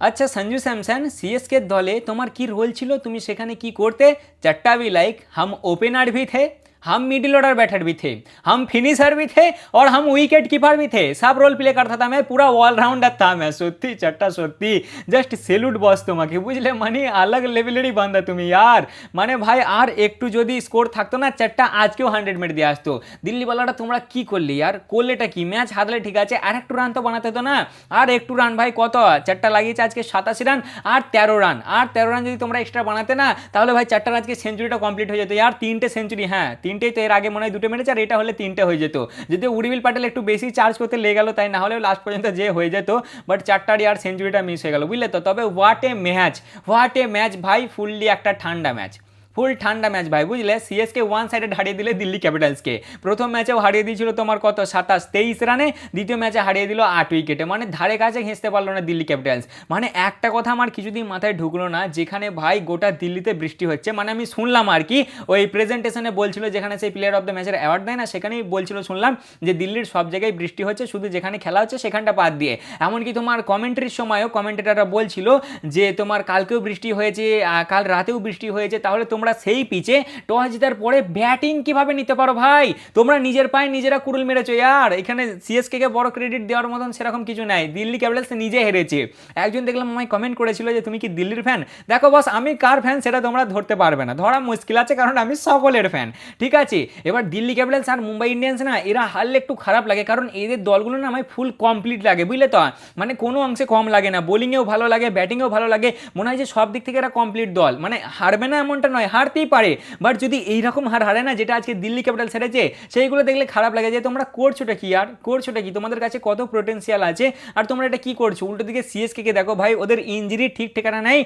আচ্ছা Sanju Samson, CSK দলে তোমার কি রোল ছিল, তুমি সেখানে কি করতে? चट्टा भी लाइक हम ओपनर भी थे, हम मिडिल ऑर्डर बैटर भी थे, हम फिनिशर भी थे और हम विकेट कीपर भी थे। सब रोल प्ले करता था मैं, पूरा অলরাউন্ডার था मैं। সত্যি চারটা সত্যি জাস্ট সেলুট বস তোমাকে, বুঝলে? মানে আলাগ লেভেলেরই বান্দা তুমি यार। মানে ভাই আর একটু যদি স্কোর থাকতো না, চারটা আজকেও 100 মেরে দিয়ে আসতো। দিল্লিওয়ালারা তোমরা কি করলে यार? করলেটা কি? ম্যাচ হারলে ঠিক আছে, আর একটু রান তো বানাতে তো না। আর একটু রান ভাই, কত চারটা লাগিয়েছে আজকে 87 রান আর 13 রান, আর 13 রান যদি তোমরা এক্সট্রা বানাতে না, তাহলে ভাই চারটার আজকে সেঞ্চুরিটা কমপ্লিট হয়ে যেত यार। তিনটে সেঞ্চুরি, হ্যাঁ তিনটেই তো, এর আগে মনে হয় দুটো মেরেছে আর এটা হলে তিনটে হয়ে যেত। যদি উর্বিল পাটেল একটু বেশি চার্জ করতে লেগে গেল তাই, না হলে লাস্ট পর্যন্ত যে হয়ে যেত। বাট চারটার ইয়ার সেঞ্চুরিটা মিস হয়ে গেল, বুঝলে তো? তবে what a match, what a match ভাই, ফুললি একটা ঠান্ডা ম্যাচ, ফুল ঠান্ডা ম্যাচ ভাই, বুঝলে? সিএসকে ওয়ান সাইডেড হারিয়ে দিলে দিল্লি ক্যাপিটালসকে। প্রথম ম্যাচেও হারিয়ে দিয়েছিল তোমার কত 27-23 রানে, দ্বিতীয় ম্যাচে হারিয়ে দিল 8 উইকেটে। মানে ধারে কাছে ঘেঁচতে পারলো না দিল্লি ক্যাপিটালস। মানে একটা কথা আমার কিছুদিন মাথায় ঢুকলো না, যেখানে ভাই গোটা দিল্লিতে বৃষ্টি হচ্ছে, মানে আমি শুনলাম আর কি, ওই প্রেজেন্টেশনে বলছিল, যেখানে সেই প্লেয়ার অফ দ্য ম্যাচের অ্যাওয়ার্ড দেয় না, সেখানেই বলছিল, শুনলাম যে দিল্লির সব জায়গায় বৃষ্টি হচ্ছে, শুধু যেখানে খেলা হচ্ছে সেখানটা বাদ দিয়ে। এমনকি তোমার কমেন্ট্রির সময়ও কমেন্টেটাররা বলছিল যে তোমার কালকেও বৃষ্টি হয়েছে, কাল রাতেও বৃষ্টি হয়েছে, তাহলে তোমরা সেই পিচে টস জেতার পরে ব্যাটিং কিভাবে নিতে পারো ভাই? তোমরা নিজের পায়ে নিজেরা কুড়ুল মেরেছো यार। এখানে সিএসকে কে বড় ক্রেডিট দেওয়ার মতন সেরকম কিছু নাই, দিল্লি ক্যাপিটালস নিজে হেরেছে। একজন দেখলাম আমায় কমেন্ট করেছিল যে তুমি কি দিল্লির ফ্যান? দেখো বস, আমি কার ফ্যান সেটা তোমরা ধরতে পারবে না, ধরা মুশকিল আছে, কারণ আমি সকলের ফ্যান, ঠিক আছে? এবার দিল্লি ক্যাপিটালস আর মুম্বাই ইন্ডিয়ান্স না, এরা হারলে একটু খারাপ লাগে, কারণ এদের দলগুলো না আমায় ফুল কমপ্লিট লাগে, বুঝলে তো? মানে কোনো অংশে কম লাগে না, বোলিংয়েও ভালো লাগে, ব্যাটিংয়েও ভালো লাগে, মনে হয় যে সব দিক থেকে এরা কমপ্লিট দল। মানে হারবে না এমনটা নয়, হারতেই পারে, বাট যদি এইরকম হার হারে না যেটা আজকে দিল্লি ক্যাপিটালস হেরেছে, সেইগুলো দেখলে খারাপ লাগে যে তোমরা করছোটা কি আর, করছোটা কি? তোমাদের কাছে কত পোটেনশিয়াল আছে আর তোমরা এটা কি করছো? উল্টো দিকে সিএসকে কে দেখো ভাই, ওদের ইঞ্জুরি ঠিক ঠিকানা নেই,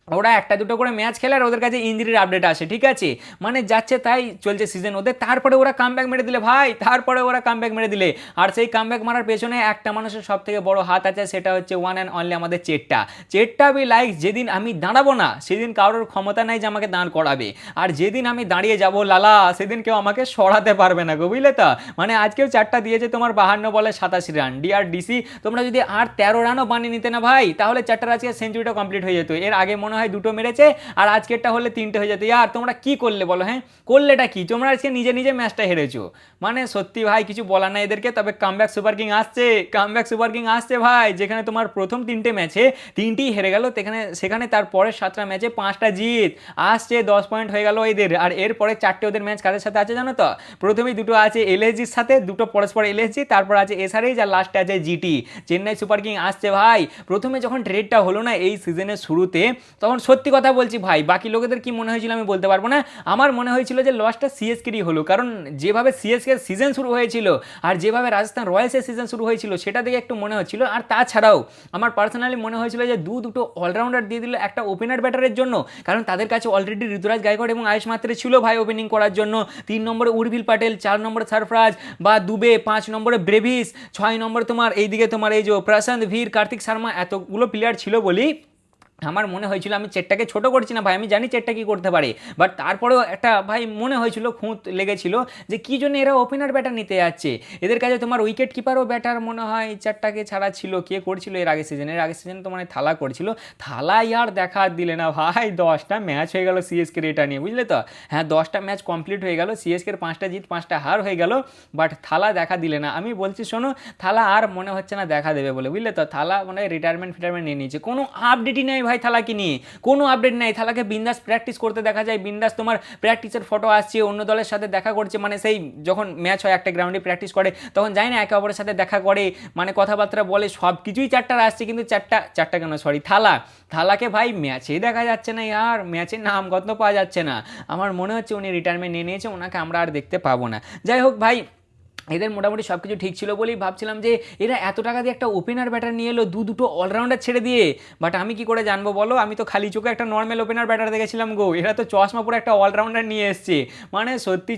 ওরা একটা দুটো করে ম্যাচ খেলে আর ওদের কাছে ইঞ্জুরির আপডেট আসে, ঠিক আছে? মানে যাচ্ছে তাই চলছে সিজন ওদের, তারপরে ওরা কামব্যাক মেরে দিলে ভাই, তারপরে ওরা কামব্যাক মেরে দিলে। আর সেই কামব্যাক মারার পেছনে একটা মানুষের সব থেকে বড় হাত আছে, সেটা হচ্ছে ওয়ান অ্যান্ড অনলি আমাদের চেট্টা। চেট্টা বি লাইক, যেদিন আমি দাঁড়াবো না সেদিন কারোর ক্ষমতা নাই যে আমাকে দাঁড় করাবে, আর যেদিন আমি দাঁড়িয়ে যাব লালা, সেদিন কেউ আমাকে সরাতে পারবে না গো, বুঝলে তো? মানে আজকেও চারটা দিয়েছে তোমার 52 বলে 87 রান, ডিআরডিসি। তোমরা যদি আর 13 রানও বানিয়ে নিতে না ভাই, তাহলে চারটার আজকে সেঞ্চুরিটা কমপ্লিট হয়ে যেত। এর আগে মনে হয় দুটো মেরেছে আর আজকেরটা হলে তিনটে হয়ে যেত। यार তোমরা কি করলে বলো? হ্যাঁ করলেটা কি? তোমরা আজকে নিজে নিজে ম্যাচটা হেরেছো। মানে সত্যি ভাই কিছু বলার নাই এদেরকে। তবে কামব্যাক সুপার কিং আসছে, কামব্যাক সুপার কিং আসছে ভাই, যেখানে তোমার প্রথম তিনটে ম্যাচে তিনটেই হেরে গেল, সেখানে তারপরের 7টা ম্যাচে 5টা জিত, আসছে 10 পয়েন্ট হয়ে গেল এদের। আর এরপরে 4টে ওদের ম্যাচ কাদের সাথে আছে জানো তো? প্রথমেই দুটো আছে এলএসজির সাথে, দুটো পরস্পর এলএসজি, তারপর আছে এসআরএইচ, আর লাস্টে আছে জিটি। চেন্নাই সুপার কিং আসছে ভাই। প্রথমে যখন ট্রেডটা হলো না এই সিজনের শুরুতে, তখন সত্যি কথা বলছি ভাই, বাকি লোকেদের কি মনে হয়েছিল আমি বলতে পারবো না, আমার মনে হয়েছিল যে লসটা সিএসকেরই হলো, কারণ যেভাবে সিএসকে সিজন শুরু হয়েছিল আর যেভাবে রাজস্থান রয়্যালসের সিজন শুরু হয়েছিল, সেটা দেখে একটু মনে হচ্ছিল। আর তাছাড়াও আমার পার্সোনালি মনে হয়েছিল যে দুটো অলরাউন্ডার দিয়ে দিল একটা ওপেনার ব্যাটারের জন্য, কারণ তাদের কাছে অলরেডি ঋতুরাজ গায়কোয়াড় এবং আয়ুষ মাত্রে ছিল ভাই ওপেনিং করার জন্য। 3 নম্বরে উর্বিল পাটেল, 4 নম্বরে সরফরাজ বা দুবে, 5 নম্বরে ব্রেভিস, 6 নম্বরে তোমার এইদিকে তোমার এই যে প্রশান্ত ভীর, কার্তিক শর্মা, এতগুলো প্লেয়ার ছিল বলি আমার মনে হয়েছিল, আমি চেটটাকে ছোট করছি না ভাই, আমি জানি চেটটা কি করতে পারে, বাট তারপরেও একটা ভাই মনে হয়েছিল, খুঁত লেগেছিল যে কি জন্য এরা ওপেনার ব্যাটার নিতে যাচ্ছে। এদের কাছে তোমার উইকেট কিপারও ব্যাটার মনে হয় চারটাকে ছাড়া ছিল, কে করছিল এর আগে সিজনে তো মানে থালা করছিল। থালা ইয়ার দেখা দিলে না ভাই, 10টা ম্যাচ হয়ে গেল সিএসকের এটা নিয়ে, বুঝলে তো? হ্যাঁ 10টা ম্যাচ কমপ্লিট হয়ে গেল, সিএসকের 5টা জিত 5টা হার হয়ে গেল, বাট থালা দেখা দিলে না। আমি বলছি শোনো, থালা আর মনে হচ্ছে না দেখা দেবে বলে, বুঝলে তো? থালা মানে রিটায়ারমেন্ট নিয়ে নিয়েছে, কোনো আপডেটই নেই ভাই থালাকে নিয়ে, কোনো আপডেট নেই। থালাকে বিন্দাস প্র্যাকটিস করতে দেখা যায়, বিন্দাস তোমার প্র্যাকটিসের ফটো আসছে, অন্য দলের সাথে দেখা করছে, মানে সেই যখন ম্যাচ হয় একটা গ্রাউন্ডে প্র্যাকটিস করে তখন যায় না একে অপরের সাথে দেখা করে, মানে কথাবার্তা বলে, সব কিছুই চারটার আসছে, কিন্তু চারটা কেন সরি থালাকে ভাই ম্যাচেই দেখা যাচ্ছে না আর, ম্যাচের নাম গন্ধ পাওয়া যাচ্ছে না। আমার মনে হচ্ছে উনি রিটায়ারমেন্ট নিয়ে নিয়েছে, ওনাকে আমরা আর দেখতে পাবো না। যাই হোক ভাই, এদের মোটামুটি সব কিছু ঠিক ছিল বলেই ভাবছিলাম যে এরা এত টাকা দিয়ে একটা ওপেনার ব্যাটার নিয়ে এলো দুটো অলরাউন্ডার ছেড়ে দিয়ে। বাট আমি কি করে জানবো বলো, আমি তো খালি চোখে একটা নর্মাল ওপেনার ব্যাটার দেখেছিলাম গো, এরা তো চশমা পরে একটা অলরাউন্ডার নিয়ে এসছে। মানে সত্যি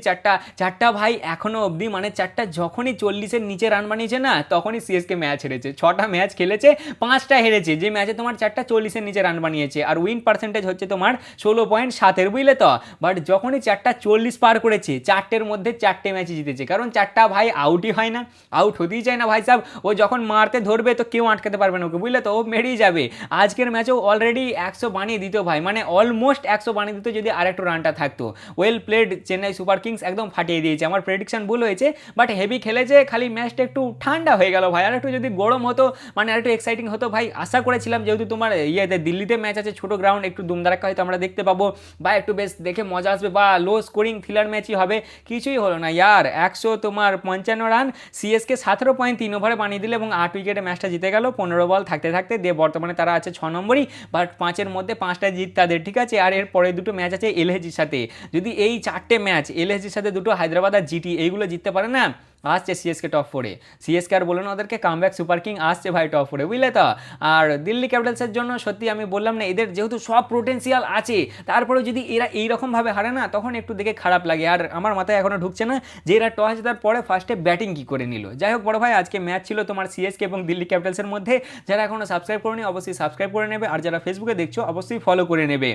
চারটা ভাই এখনও অবধি, মানে চারটা যখনই 40-এর নিচে রান বানিয়েছে না, তখনই সিএসকে ম্যাচ হেরেছে। 6টা ম্যাচ খেলেছে, 5টা হেরেছে, যে ম্যাচে তোমার চারটা 40-এর নিচে রান বানিয়েছে, আর উইন পার্সেন্টেজ হচ্ছে তোমার 16.7, বুঝলে তো? বাট যখনই চারটা 40 পার করেছে, 4টের মধ্যে 4টে ম্যাচে জিতেছে, কারণ চারটা ভাই আউটই হয় না, আউট হতেই চায় না ভাই সাহেব। ও যখন মারতে ধরবে তো কেউ আটকাতে পারবে না ওকে, বুঝলে তো, ও মেরেই যাবে। আজকের ম্যাচেও অলরেডি 100 বানিয়ে দিত ভাই, মানে অলমোস্ট 100 বানিয়ে দিত যদি আর একটু রানটা থাকতো। Well played Chennai Super Kings, একদম ফাটিয়ে দিয়েছে। আমার প্রেডিকশন ভুল হয়েছে, বাট হেভি খেলেছে, খালি ম্যাচটা একটু ঠান্ডা হয়ে গেল ভাই। আর একটু যদি গরম হতো, মানে আর একটু এক্সাইটিং হতো ভাই। আশা করেছিলাম যেহেতু তোমার ইয়েতে দিল্লিতে ম্যাচ আছে, ছোটো গ্রাউন্ড, একটু দুমদারাক্কা হয়তো আমরা দেখতে পাবো বা একটু বেশ দেখে মজা আসবে, বা লো স্কোরিং থ্রিলার ম্যাচই হবে। কিছুই হলো না ইয়ার, 155 রান সিএসকে 17.3 ওভারে বানিয়ে দিল এবং 8 উইকেটে ম্যাচটা জিতে গেল 15 বল থাকতে থাকতে। দিয়ে বর্তমানে তারা আছে 6 নম্বরই, বাট 5-এর মধ্যে 5টা জিত তাদের, ঠিক আছে। আর এর পরে দুটো ম্যাচ আছে এলএসজির সাথে। যদি এই 4টে ম্যাচ এলএসজির সাথে, দুটো হায়দ্রাবাদ আর জিটি, এইগুলো জিততে পারে না, আসছে সিএসকে টপ 4-এ। সিএসকে আর বলো না ওদেরকে, কামব্যাক সুপার কিং আসছে ভাই টপ 4-এ, বুঝলে তো। আর দিল্লি ক্যাপিটালসের জন্য সত্যি আমি বললাম না, এদের যেহেতু সব পোটেন্সিয়াল আছে, তারপরেও যদি এরা এইরকমভাবে হারে না, তখন একটু দেখে খারাপ লাগে। আর আমার মাথায় এখনও ঢুকছে না যে এরা টস জেতার পরে ফার্স্টে ব্যাটিং কী করে নিল। যাই হোক বড় ভাই, আজকে ম্যাচ ছিল তোমার সিএসকে এবং দিল্লি ক্যাপিটালসের মধ্যে। যারা এখনও সাবস্ক্রাইব করেনি অবশ্যই সাবস্ক্রাইব করে নেবে, আর যারা ফেসবুকে দেখছো অবশ্যই ফলো করে নেবে।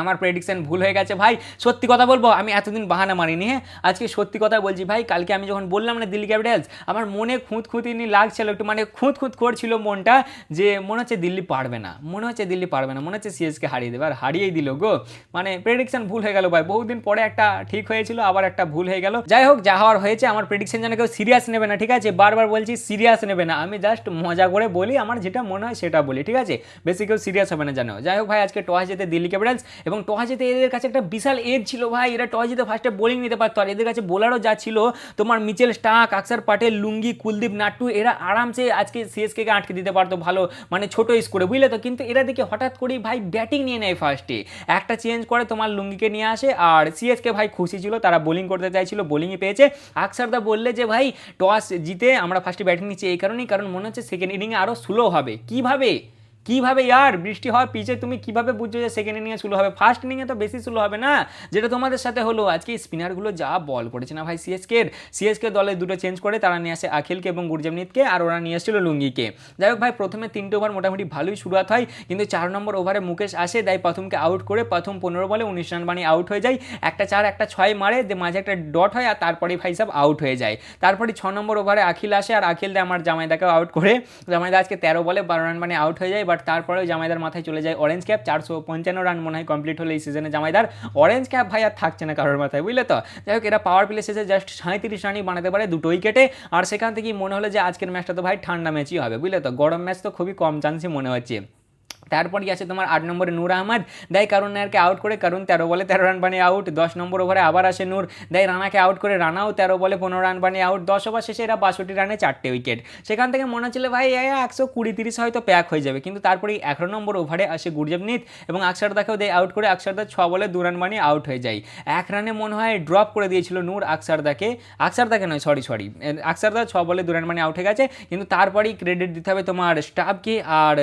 আমার প্রেডিকশন ভুল হয়ে গেছে ভাই, সত্যি কথা বলবো, আমি এতদিন বাহানা মারিনি। হ্যাঁ, আজকে সত্যি কথা বলছি ভাই। কালকে আমি যখন বললাম না দিল্লি ক্যাপিটালস, আমার মনে খুঁতখুঁতিনি লাগছিল একটু, মানে খুঁত করছিল মনটা, যে মনে হচ্ছে দিল্লি পারবে না, মনে হচ্ছে দিল্লি পারবে না, মনে হচ্ছে সিএসকে হারিয়ে দেবে, আর হারিয়েই দিল গো। মানে প্রেডিকশন ভুল হয়ে গেল ভাই, বহুদিন পরে একটা ঠিক হয়েছিল, আবার একটা ভুল হয়ে গেল। যাই হোক, যা হওয়ার হয়েছে। আমার প্রেডিকশন যেন কেউ সিরিয়াস নেবে না, ঠিক আছে, বারবার বলছি সিরিয়াস নেবে না, আমি জাস্ট মজা করে বলি, আমার যেটা মনে হয় সেটা বলি, ঠিক আছে, বেশি কেউ সিরিয়াস হবে না জানো। যাই হোক ভাই, আজকে টস জিতে দিল্লি ক্যাপিটালস, এবং টস জিতে এদের কাছে একটা বিশাল এজ ছিল ভাই। এরা টস জিতে ফার্স্টে বোলিং নিতে পারতো, আর এদের কাছে বোলারও যা ছিল, তোমার মিচেল স্টার্ক, অক্ষর প্যাটেল, লুঙ্গি, কুলদীপ নাট্টু, এরা আরামসে আজকে সিএসকে কে আটকে দিতে পারতো ভালো, মানে ছোটো স্কোরে, বুঝলে তো। কিন্তু এরা দেখে হঠাৎ করেই ভাই ব্যাটিং নিয়ে নেয়, ফার্স্টে একটা চেঞ্জ করে তোমার লুঙ্গিকে নিয়ে আসে, আর সিএসকে ভাই খুশি ছিল, তারা বোলিং করতে চাইছিল, বোলিংই পেয়েছে। আকসারদা বললে যে ভাই টস জিতে আমরা ফার্স্টে ব্যাটিং নিচ্ছি এই কারণেই, কারণ মনে হচ্ছে সেকেন্ড ইনিংয়ে আরও স্লো হবে। কিভাবে ইয়ার, বৃষ্টি হওয়ার পিছে তুমি কিভাবে বুঝছো যে সেকেন্ড ইনিংয়ে স্লো হবে? ফার্স্ট ইনিংয়ে তো বেশি স্লো হবে না, যেটা তোমাদের সাথে হলো। আজকে স্পিনারগুলো যা বল করেছে না ভাই সিএসকে দলে দুটো চেঞ্জ করে তারা নিয়ে আসে আখিলকে এবং গুরজামনিতকে, আর ওরা নিয়ে এসেছিল লুঙ্গিকে। যাই হোক ভাই, প্রথমে 3টে ওভার মোটামুটি ভালোই শুরুয়াত হয়, কিন্তু 4 নম্বর ওভারে মুকেশ আসে, তাই প্রথমকে আউট করে প্রথম 15 বলে 19 রান বানিয়ে আউট হয়ে যায়। একটা 4 একটা 6 মারে, মাঝে একটা ডট হয়, আর তারপরে ভাই সব আউট হয়ে যায়। তারপরে 6 নম্বর ওভারে আখিল আসে, আর আখিল দেয় আমার জামাইদাকেও আউট করে। জামাইদা আজকে 13 বলে 12 রান বানিয়ে আউট হয়ে যায়। তারপরেও জামাইদার মাথায় চলে যায় অরেঞ্জ ক্যাপ, 455 রান মনে হয় কমপ্লিট হলো এই সিজনে জামাইদার। অরেঞ্জ ক্যাপ ভাই আর থাকছে না কারোর মাথায়, বুঝলে তো। যাই হোক, এরা পাওয়ার প্লে শেষে জাস্ট 37 রানই বানাতে পারে 2 উইকেটে, আর সেখান থেকেই মনে হলো যে আজকের ম্যাচটা তো ভাই ঠান্ডা ম্যাচই হবে, বুঝলে তো। গরম ম্যাচ তো খুবই কম চান্সই মনে হচ্ছে। তারপরই আছে তোমার 8 নম্বরে নূর আহমদ, দেয় কারুন নায়ারকে আউট করে, কারুন 13 বলে 13 রান বানিয়ে আউট। 10 নম্বর ওভারে আবার আসে নূর, দেয় রানাকে আউট করে, রানাও 13 বলে 15 রান বানিয়ে আউট। 10 ওভার শেষে এরা 62 রানে 4টে উইকেট। সেখান থেকে মনে হচ্ছিল ভাই 120-30 হয়তো প্যাক হয়ে যাবে, কিন্তু তারপরেই 11 নম্বর ওভারে আসে গুরজামনিত এবং আকসারদাকেও দেয় আউট করে। আকসারদা 6 বলে 2 রান বানিয়ে আউট হয়ে যায়। 1 রানে মনে হয় ড্রপ করে দিয়েছিল নূর আকসারদাকে নয়, সরি আকসারদা 6 বলে 2 রান বানিয়ে আউট হয়ে গেছে। কিন্তু তারপরেই ক্রেডিট দিতে হবে তোমার স্টাফকে আর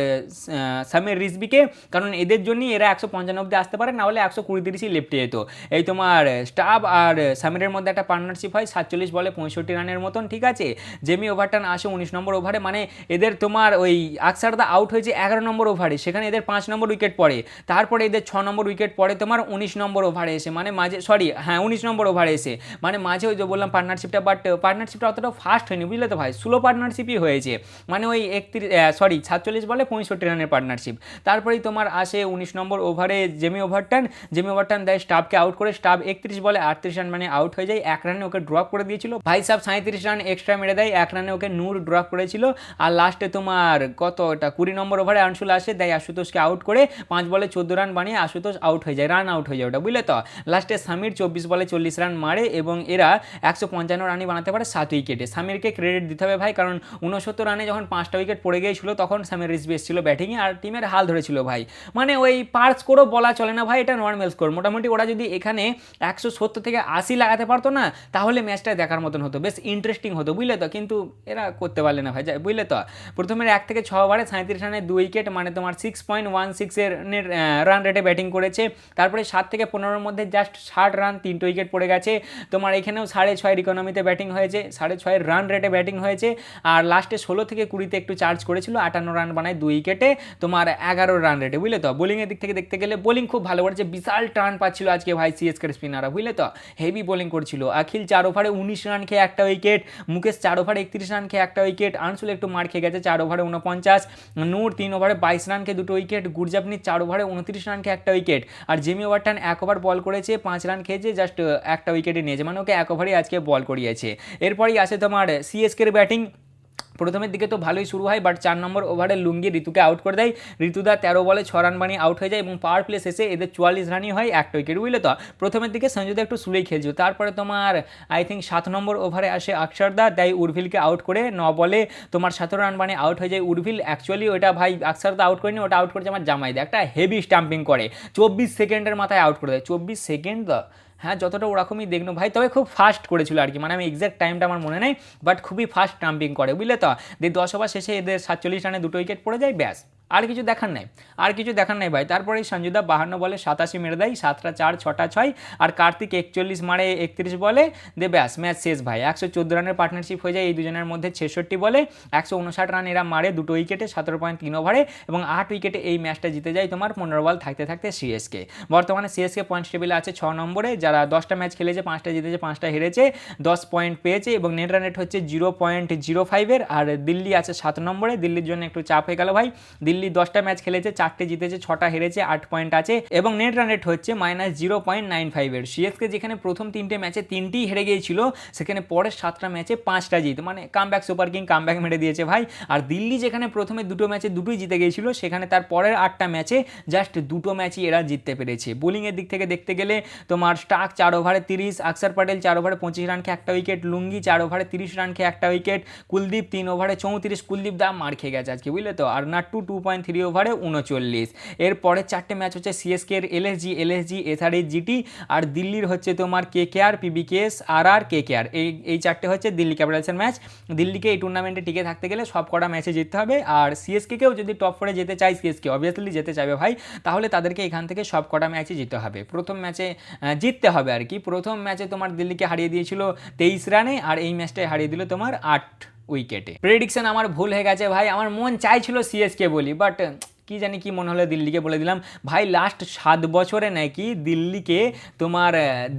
সামির রিজভিকে, কারণ এদের জন্যই এরা 155 অব্দি আসতে পারে, না হলে 120-30 লেফটে যেত। এই তোমার স্টাফ আর সামিরের মধ্যে একটা পার্টনারশিপ হয় 47 বলে 65 রানের মতন, ঠিক আছে। জেমি ওভারটান আসে 19 নম্বর ওভারে, মানে এদের তোমার ওই আকসারদা আউট হয়েছে 11 নম্বর ওভারে, সেখানে এদের 5 নম্বর উইকেট পড়ে। তারপরে এদের 6 নম্বর উইকেট পড়ে তোমার 19 নম্বর ওভারে এসে, মানে মাঝে 19 নম্বর ওভারে এসে, মানে মাঝে ওই যে বললাম পার্টনারশিপটা, বাট পার্টনারশিপটা অতটা ফাস্ট হয়নি, বুঝলে তো ভাই, স্লো পার্টনারশিপই হয়েছে, মানে ওই 47 বলে 65 রানের পার্টনারশিপ। তারপরেই তোমার আসে 19 নম্বর ওভারে জেমি ওভারটান দেয় স্টাফকে আউট করে। স্টাফ 31 বলে 38 রান মানে আউট হয়ে যায়। 1 রানে ওকে ড্রপ করে দিয়েছিল ভাই সাহেব, 37 রান এক্সট্রা মেরে দেয়। 1 রানে ওকে নূর ড্রপ করেছিল। আর লাস্টে তোমার কতটা 20 নম্বর ওভারে আনসুল আসে, দেয় আশুতোষকে আউট করে। 5 বলে 14 রান বানিয়ে আশুতোষ আউট হয়ে যায়, রান আউট হয়ে যায় ওটা, বুঝলে তো। লাস্টে সামির 24 বলে 40 রান মারে এবং এরা 155 রানই বানাতে পারে 7 উইকেটে। সামিরকে ক্রেডিট দিতে হবে ভাই, কারণ 69 রানে যখন 5টা উইকেট পড়ে গিয়েছিল তখন সামির রিজভি এসেছিল ব্যাটিংয়ে, আর টিমের হাল ধরেছিল ভাই। মানে ওই পার স্কোরও বলা চলে না ভাই, এটা নর্মাল স্কোর। মোটামুটি ওরা যদি এখানে 170 থেকে 80 লাগাতে পারতো না, তাহলে ম্যাচটা দেখার মতন হতো, বেশ ইন্টারেস্টিং হতো, বুঝলে তো। কিন্তু এরা করতে পারলে না ভাই, বুঝলে তো। প্রথমে 1 থেকে 6 ওভারে 37 রানে 2 উইকেট, মানে তোমার 6.16 এর রান রেটে ব্যাটিং করেছে। তারপরে 7 থেকে 15-এর মধ্যে জাস্ট 60 রান 3টে উইকেট পড়ে গেছে। তোমার এখানেও 6.5 ইকোনমিতে ব্যাটিং হয়েছে, 6.5 রান রেটে ব্যাটিং হয়েছে। আর লাস্টে 16 থেকে 20-তে একটু চার্জ করেছিল, 58 রান বানায় 2 উইকেটে। তোমার 11 রান রেটে, বুঝলে তো। বোলিংয়ের দিক থেকে দেখতে গেলে বোলিং খুব ভালো করেছে, বিশাল টার্ন পাচ্ছিল আজকে ভাই সিএসকের স্পিনাররা, বুঝলে তো। হেভি বোলিং করছিল। অখিল 4 ওভারে 19 রান খেয়ে একটা উইকেট, মুকেশ 4 ওভারে 31 রান খেয়ে একটা উইকেট, আনসুল একটু মার খেয়ে গেছে 4 ওভারে 49, নূর 3 ওভারে 22 রান খেয়ে 2 উইকেট, গুরজাপনি 4 ওভারে 29 রান খেয়ে একটা উইকেট, আর জেমি ওয়াটন 1 ওভার বল করেছে 5 রান খেয়েছে, জাস্ট একটা উইকেটে নিয়েছে, মানে ওকে 1 ওভারই আজকে বল করিয়েছে। এরপরই আসে তোমার সিএসকের ব্যাটিং। প্রথমের দিকে তো ভালোই শুরু হয়, বাট 4 নম্বর ওভারে লুঙ্গি ঋতুকে আউট করে দেয়। ঋতুদা 13 বলে 6 রান বানিয়ে আউট হয়ে যায় এবং পাওয়ার প্লে শেষে এদের 44 রানই হয়, একটা উইকেট, বুঝলে তো। প্রথমের দিকে সঞ্জুদা একটু স্লোই খেলছিল, তারপরে তোমার আই থিঙ্ক 7 নম্বর ওভারে আসে আকসারদা, তাই উর্ভিলকে আউট করে 9 বলে তোমার 17 রান বানিয়ে আউট হয়ে যায় উর্ভিল। অ্যাকচুয়ালি ওটা ভাই আকসারদা আউট করেনি, ওটা আউট করেছে আমার জামাইদা, একটা হেভি স্টাম্পিং করে 24 সেকেন্ডের মাথায় আউট করে দেয়। 24 সেকেন্ড, হ্যাঁ যতটা ওরকমই দেখলো ভাই, তবে খুব ফাস্ট করেছিল আর কি, মানে আমি এক্স্যাক্ট টাইমটা আমার মনে নেই, বাট খুবই ফাস্ট স্টাম্পিং করে, বুঝলে তো। 10 ওভার শেষে এদের 47 রানে 2 উইকেট পড়ে যায়, ব্যাস আর কিছু দেখার নাই ভাই। তারপরে সঞ্জুদা 52 বলে 87 মেরে দেয়, 7টা 4 6টা 6, আর কার্তিক 41 মারে 31 বলে, দে ব্যাস ম্যাচ শেষ ভাই। 114 রানের পার্টনারশিপ হয়ে যায় এই দুজনের মধ্যে। 66 বলে 159 রান এরা মারে 2 উইকেটে 17.3 ওভারে, এবং 8 উইকেটে এই ম্যাচটা জিতে যায় তোমার 15 বল থাকতে সিএসকে। বর্তমানে সিএসকে পয়েন্টস টেবিলে আছে 6 নম্বরে, যারা 10টা ম্যাচ খেলেছে 5টা জিতেছে 5টা হেরেছে, 10 পয়েন্ট পেয়েছে, এবং নেট রান রেট হচ্ছে 0.05 আর দিল্লি আছে 7 নম্বরে। দিল্লির জন্য একটু চাপ হয়ে গেল ভাই, দিল্লি 10টা ম্যাচ খেলেছে 4টে জিতেছে 6টা হেরেছে, 8 পয়েন্ট আছে, এবং নেট রান রেট হচ্ছে -0.95 সিএসকে যেখানে প্রথম 3টে ম্যাচে 3টিই হেরে গিয়েছিল, সেখানে পরের 7টা ম্যাচে 5টা জিত, মানে কামব্যাক সুপার কিং কামব্যাক মেরে দিয়েছে ভাই। আর দিল্লি যেখানে প্রথমে 2টো ম্যাচে 2টোই জিতে গিয়েছিল, সেখানে তার পরের 8টা ম্যাচে জাস্ট 2টো ম্যাচই এরা জিততে পেরেছে। বোলিংয়ের দিক থেকে দেখতে গেলে তোমার স্টার্ক 4 ওভারে 30, আকসার প্যাটেল 4 ওভারে 25 রান খেয়ে একটা উইকেট, লুঙ্গি 4 ওভারে 30 রান খেয়ে একটা উইকেট, কুলদীপ 3 ওভারে 34, কুলদীপ দা মার খেয়ে গেছে আজকে, বুঝলে তো। আর নাট্টু 2.3 ওভারে 39। এরপরে 4টে ম্যাচ হচ্ছে সিএসকে এর এলএসজি এসআরএইচ জিটি, আর দিল্লির হচ্ছে তোমার কেকেআর পিবিকেএস আর কেকেআর, এই 4টে হচ্ছে দিল্লি ক্যাপিটালসের ম্যাচ। দিল্লিকে এই টুর্নামেন্টে টিকে থাকতে গেলে সব কটা ম্যাচে জিততে হবে, আর সিএসকেও যদি টপ 4-এ যেতে চায়, সিএসকে অবভিয়াসলি যেতে চাইবে ভাই, তাহলে তাদেরকে এখান থেকে সব কটা ম্যাচে জিততে হবে। প্রথম ম্যাচে জিততে হবে আর কি। প্রথম ম্যাচে তোমার দিল্লিকে হারিয়ে দিয়েছিল 23 রানে, আর এই ম্যাচটায় হারিয়ে দিল তোমার 8 উইকেটে। প্রেডিকশন আমার ভুল হয়ে গেছে ভাই, আমার মন চাইছিল সিএসকে বলি, বাট কি জানি কি মনে হলো দিল্লিকে বলে দিলাম ভাই। লাস্ট 7 বছরে নাকি দিল্লিকে তোমার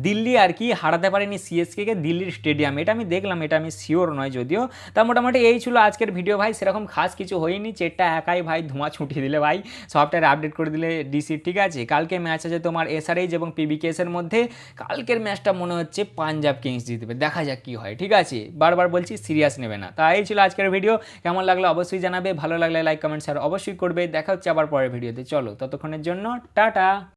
দিল্লি আর কি হারাতে পারেনি সিএসকে দিল্লির স্টেডিয়ামে, এটা আমি দেখলাম, এটা আমি শিওর নয় যদিও। তা মোটামুটি এই ছিল আজকের ভিডিও ভাই, সেরকম খাস কিছু হয়নি, চেটটা একাই ভাই ধোঁয়া ছুটিয়ে দিলে ভাই, সফটওয়্যার আপডেট করে দিলে ডিসি, ঠিক আছে। কালকে ম্যাচ আছে তোমার এসআরএইচ এবং পিবিকেএসের মধ্যে। কালকের ম্যাচটা মনে হচ্ছে পাঞ্জাব কিংস জিতবে, দেখা যাক কি হয়, ঠিক আছে। বারবার বলছি সিরিয়াস নেবে না। তা এই ছিল আজকের ভিডিও, কেমন লাগলো অবশ্যই জানাবে, ভালো লাগলে লাইক কমেন্ট শেয়ার অবশ্যই করবে। দেখা হচ্ছে আবার পরের ভিডিওতে, চলো ততক্ষণের জন্য টাটা।